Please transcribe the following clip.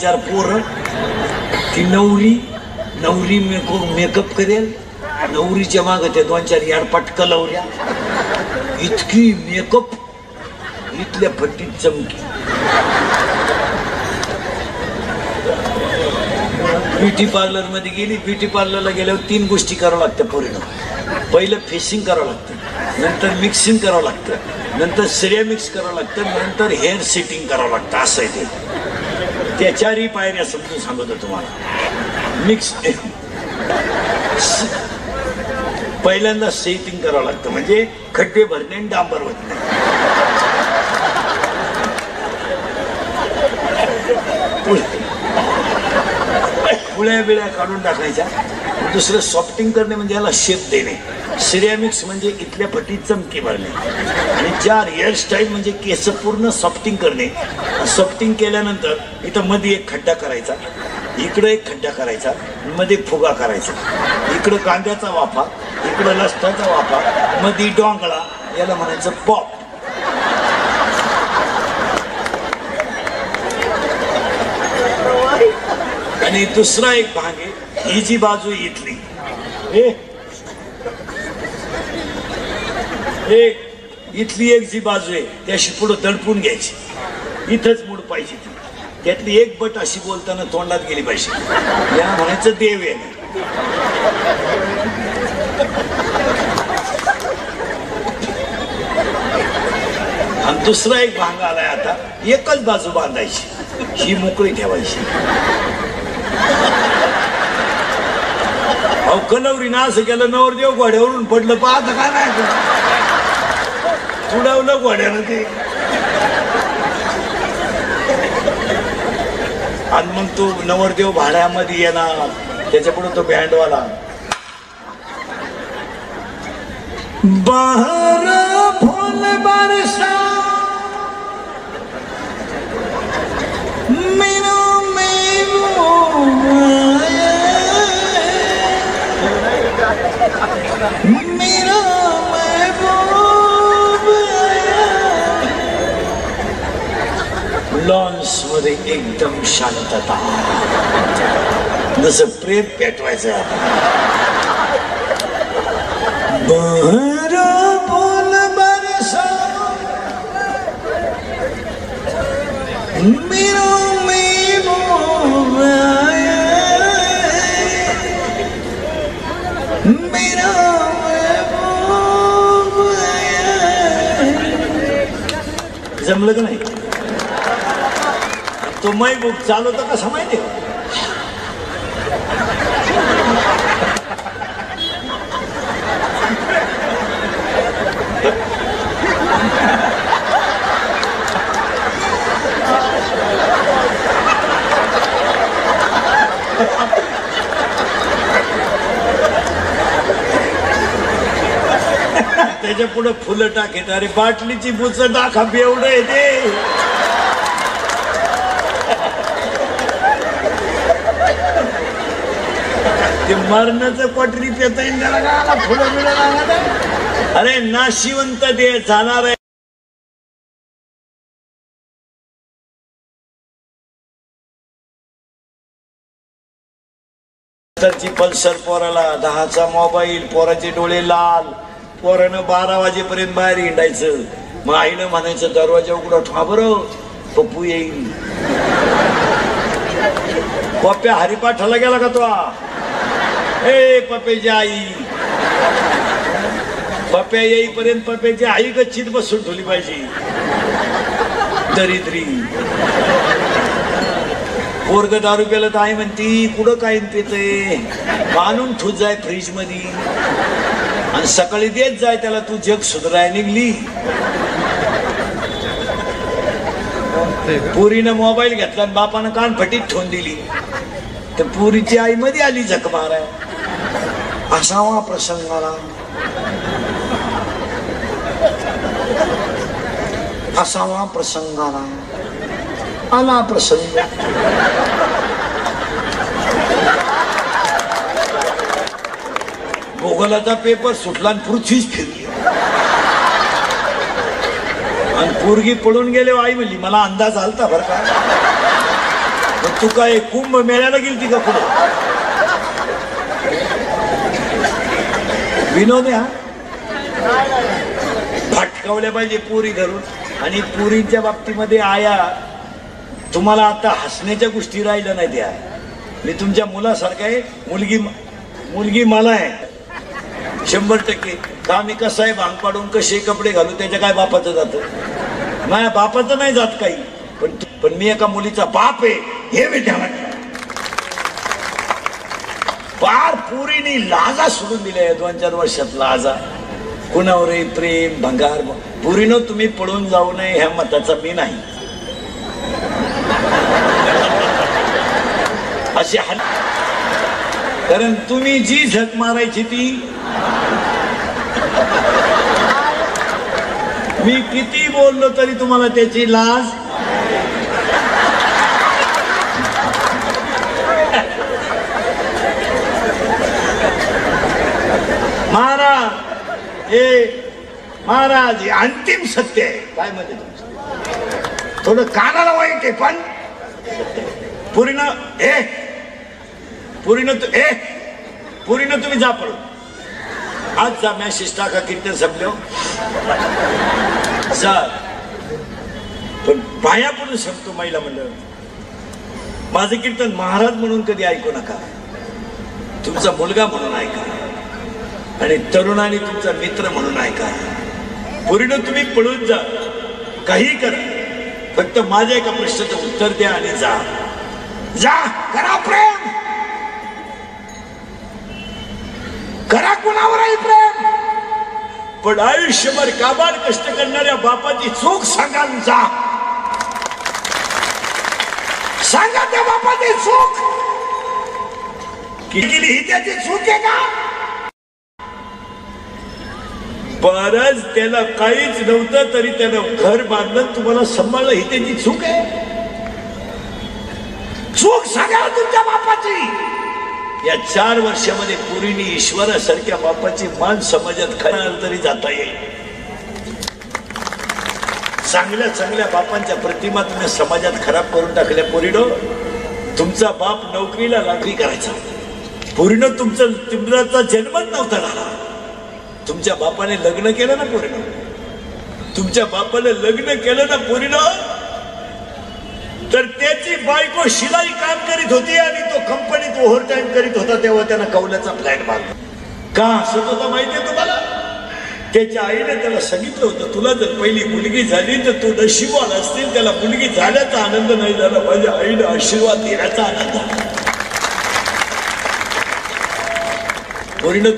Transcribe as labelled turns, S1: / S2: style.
S1: चार पोरं, ती नवरी मेकअप करेल, नवरीच्या मागे त्या 2-4 याडपाट कलवऱ्या, इतकी मेकअप, इथल्या फट्टीत चमकी. ब्युटी पार्लर मध्ये गेली, ब्युटी पार्लरला गेल्यावर 3 गोष्टी करावं लागतं पोरीनं. पहिलं फेसिंग करावं लागतं, नंतर मिक्सिंग करावं लागतं, नंतर सिरेमिक्स करावं लागतं, नंतर हेअर सेटिंग करावं लागतं. असं आहे ते. त्या 4ही पायऱ्या समजून सांगतो तुम्हाला. पहिल्यांदा सेटिंग करावं लागतं, म्हणजे खड्डे भरणे आणि डांबर होत नाही. पुळ्या बिळ्या काढून टाकायच्या. दुसरं सॉफ्टिंग करणे म्हणजे याला शेप देणे. सिरेमिक्स म्हणजे इथल्या फटीत चमकी भरणे. आणि 4 हेअरस्टाईल म्हणजे केस पूर्ण सॉफ्टिंग करणे. सॉफ्टिंग केल्यानंतर इथं मध्ये एक खड्डा करायचा, इकडं एक खड्डा करायचा, मध्ये फुगा करायचा. इकडं कांद्याचा वाफा, इकडं लसणाचा वाफा, मध्ये डोंगळा, याला म्हणायचं पॉप. आणि दुसरा एक भाग आहे, ही जी बाजू इथली, इथली एक जी बाजू आहे ती अशी पुढं दडपून घ्यायची, इथंच मूड पाहिजे ती. त्यातली एक बट अशी बोलताना तोंडात गेली पाहिजे, याला म्हणायचं देव आहे. आणि दुसरा एक भाग आलाय आता, एकच बाजू बांधायची, ही मोकळी ठेवायची. अहो कलवरी ना असं केलं, नवरदेव घोड्यावरून पडलं, पाहता का नाही तुडवलं घोड्यानं ते. आणि मग तो नवरदेव भाड्यामध्ये येणार, त्याच्या पुढे तो बँडवाला, बाहर फूल बरसा मेरा मेरा महबूब. लॉन्स मध्ये एकदम शांतता, जसं प्रेम पेटवायचं. बहरा फूल बरसा मेरा महबूब आया, मेरा महबूब आया. जमलं का नाही? तो महबूब चालवतो कसा माहिती? त्याच्या पुढे फुलं टाकेत. अरे बाटलीची बुच टाका, एवढं आहे ते. ते मरणाचं पटरी पेता येईल त्याला, फुलं मिळालं. अरे नाशिवंत दे जाणार आहे. पल्सर पोराला, 10चा मोबाईल, पोराचे डोळे लाल. पोरानं 12 वाजेपर्यंत बाहेर हिंडायचं. मग आईनं म्हणायचं दरवाजा उघडा ठेवा बरं, पप्पू येईल. पप्प्या हरिपाठाला गेला का तो? ए पप्प्याची आई, पप्प्या येईपर्यंत पप्प्याची आई गच्चीत बसून ठेवली पाहिजे. दरिद्री पोरग दारू प्याला तर आई म्हणती कुठं काय पितय, आणून ठेवत जाय फ्रीज मध्ये आणि सकाळी देत जाय त्याला, तू जग सुधाराय निघली. पुरीनं मोबाईल घेतला आणि बापानं कानफटीत ठेवून दिली, तर पुरीची आई मध्ये आली झक माराय. असावा प्रसंगाला, असावा प्रसंगाला आला प्रसंग. भूगोलाचा पेपर सुटला आणि पृथ्वीच फिरली आणि पोरगी पळून गेले. आई म्हणली मला अंदाज आलता बरं का. मग तू काय कुंभ मेळ्याला गेलती का पुढे? विनोद हा फटकावल्या पाहिजे पुरी धरून. आणि पुरीच्या बाबतीमध्ये आया तुम्हाला आता हसण्याच्या गोष्टी राहिल्या नाही द्या. मी तुमच्या मुलासारखा आहे. मुलगी मला आहे 100%. का मी कसं आहे भांग पाडून कसे कपडे घालू त्याच्या काय बापाचं जातं? माझ्या बापाचं नाही जात काही. पण मी एका मुलीचा बाप आहे हे मी ध्यानात. फार पुरीने लाजा सोडून दिल्या 2-4 वर्षात. लाजा कुणावरही प्रेम भंगार. पुरीनं तुम्ही पळून जाऊ नये ह्या मताचा मी नाही. असे कारण तुम्ही जी झक मारायची ती मी किती बोललो तरी तुम्हाला त्याची लाज. महाराज अंतिम सत्य आहे. काय म्हणजे तुमचं थोडं कानाला वाईट आहे पण पुरीनं तुम्ही जा पडून. आज जा मॅसेज टाका कीर्तन संपलो जा. पण पाया पडून सांगतो महिला मंडळ माझं कीर्तन महाराज म्हणून कधी ऐकू नका. तुमचा मुलगा म्हणून ऐका आणि तरुणाने तुमचा मित्र म्हणून ऐका. पुरीनं तुम्ही पळून जा काही करा फक्त माझ्या एका प्रश्नाचं उत्तर द्या आणि जा. जा करा प्रेम करा कुणावरही प्रेम. पण आयुष्यभर काबाड कष्ट करणाऱ्या बापाची चूक सांगा. जा सांगा त्या बापाची चूक केली ही त्याची चूक आहे का? बरंच त्याला काहीच नव्हतं तरी त्यानं घर बांधलं तुम्हाला सांभाळलं ही त्याची चूक आहे. चूक सांगा तुमच्या बापाची. या 4 वर्षामध्ये पुरीने ईश्वरासारख्या बापाची मान समाजात खऱ्या तरी जाता येईल. चांगल्या चांगल्या बापांच्या प्रतिमा तुम्ही समाजात खराब करून टाकल्या. पोरीनो तुमचा बाप नोकरीला लागली करायचा. पोरीनो तुमचा जन्मच नव्हता झाला. तुमच्या बापाने लग्न केलं ना पोरीनो. तुमच्या बापाने लग्न केलं ना पोरीनो तर त्याची बायको शिलाई काम करीत होती आणि तो कंपनीत ओव्हर टाइम करीत होता. तेव्हा त्यानं कौलाचा फ्लॅट बांधला. का हसत होता माहितीये तुम्हाला? त्याच्या आईने त्याला सांगितलं होतं तुला जर पहिली मुलगी झाली तर तू नशिबवान असतील. त्याला मुलगी झाल्याचा आनंद नाही झाला माझ्या आईने आशीर्वाद देण्याचा आनंद. पोरीनं